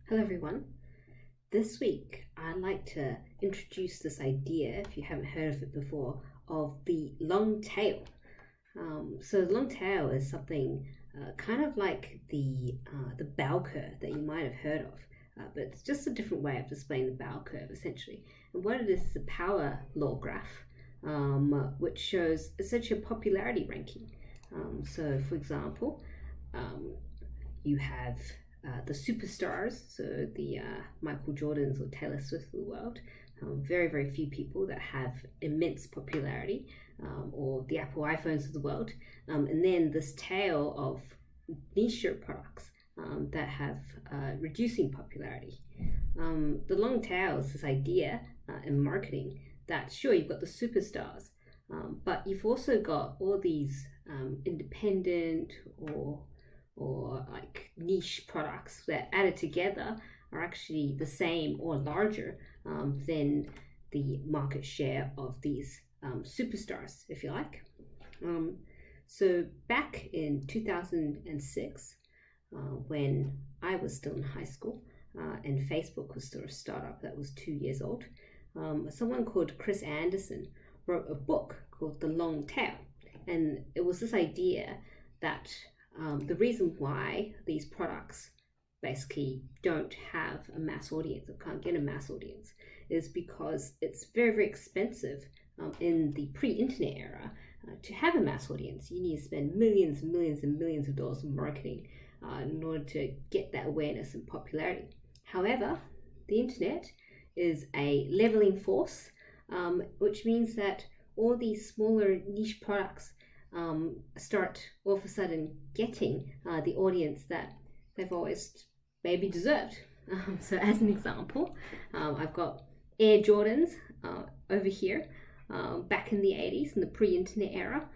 Hello everyone. This week I'd like to introduce this idea, if you haven't heard of it before, of the long tail. So the long tail is something kind of like the bell curve that you might have heard of, but it's just a different way of displaying the bell curve essentially. And what it is a power law graph, which shows essentially a popularity ranking. So for example, you have the superstars, so the Michael Jordans or Taylor Swift of the world. Very, very few people that have immense popularity, or the Apple iPhones of the world. And then this tail of niche products that have reducing popularity. The long tail is this idea in marketing that sure, you've got the superstars, but you've also got all these independent or like niche products that added together are actually the same or larger than the market share of these superstars, if you like. So back in 2006, when I was still in high school and Facebook was still a startup that was 2 years old, someone called Chris Anderson wrote a book called The Long Tail. And it was this idea that the reason why these products basically don't have a mass audience or can't get a mass audience is because it's very, very expensive in the pre-internet era to have a mass audience. You need to spend millions and millions and millions of dollars in marketing in order to get that awareness and popularity. However, the internet is a leveling force, which means that all these smaller niche products start all of a sudden getting the audience that they've always maybe deserved. So as an example, I've got Air Jordans over here back in the 80s, in the pre-internet era,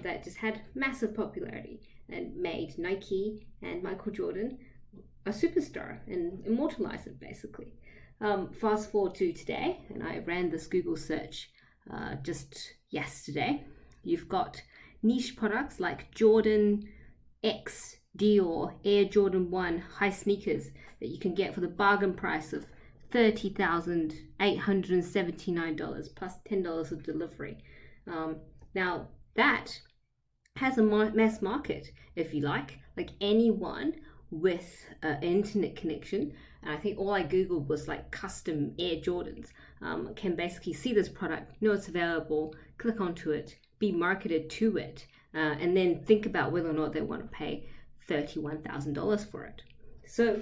that just had massive popularity and made Nike and Michael Jordan a superstar and immortalized it basically. Fast forward to today, and I ran this Google search just yesterday. You've got niche products like Jordan X, Dior, Air Jordan 1 high sneakers that you can get for the bargain price of $30,879 plus $10 of delivery. Now that has a mass market, if you like anyone with an internet connection. And I think all I googled was like custom Air Jordans, can basically see this product, know it's available, click onto it, be marketed to it, and then think about whether or not they want to pay $31,000 for it. So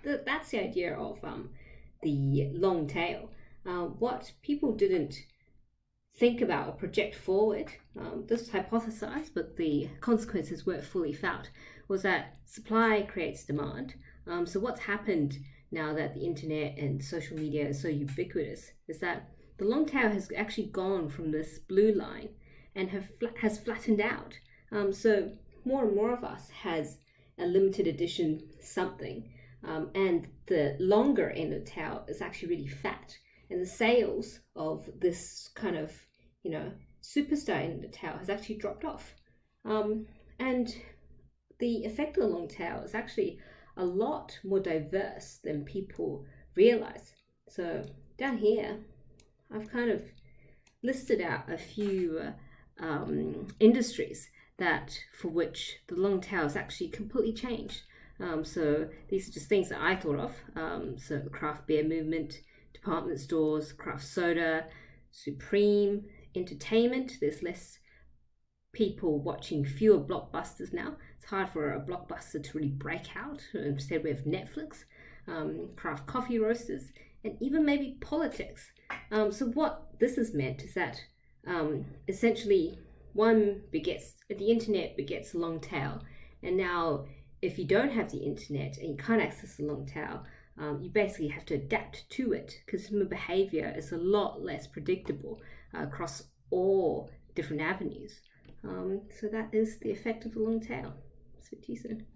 that's the idea of the long tail. What people didn't think about or project forward, this was hypothesized, but the consequences weren't fully felt, was that supply creates demand. So what's happened now that the internet and social media is so ubiquitous is that the long tail has actually gone from this blue line and has flattened out. So more and more of us has a limited edition something, and the longer end of the tail is actually really fat. And the sales of this kind of, superstar end of the tail has actually dropped off. And the effect of the long tail is actually a lot more diverse than people realize. So down here, I've kind of listed out a few industries that for which the long tail has actually completely changed. So these are just things that I thought of. So the craft beer movement, department stores, craft soda, Supreme, entertainment. There's less people watching fewer blockbusters now. It's hard for a blockbuster to really break out. Instead we have Netflix, craft coffee roasters, and even maybe politics. So what this has meant is that essentially the internet begets a long tail, and now if you don't have the internet and you can't access the long tail, you basically have to adapt to it. Consumer behavior is a lot less predictable across all different avenues. So that is the effect of the long tail. Speak to you soon.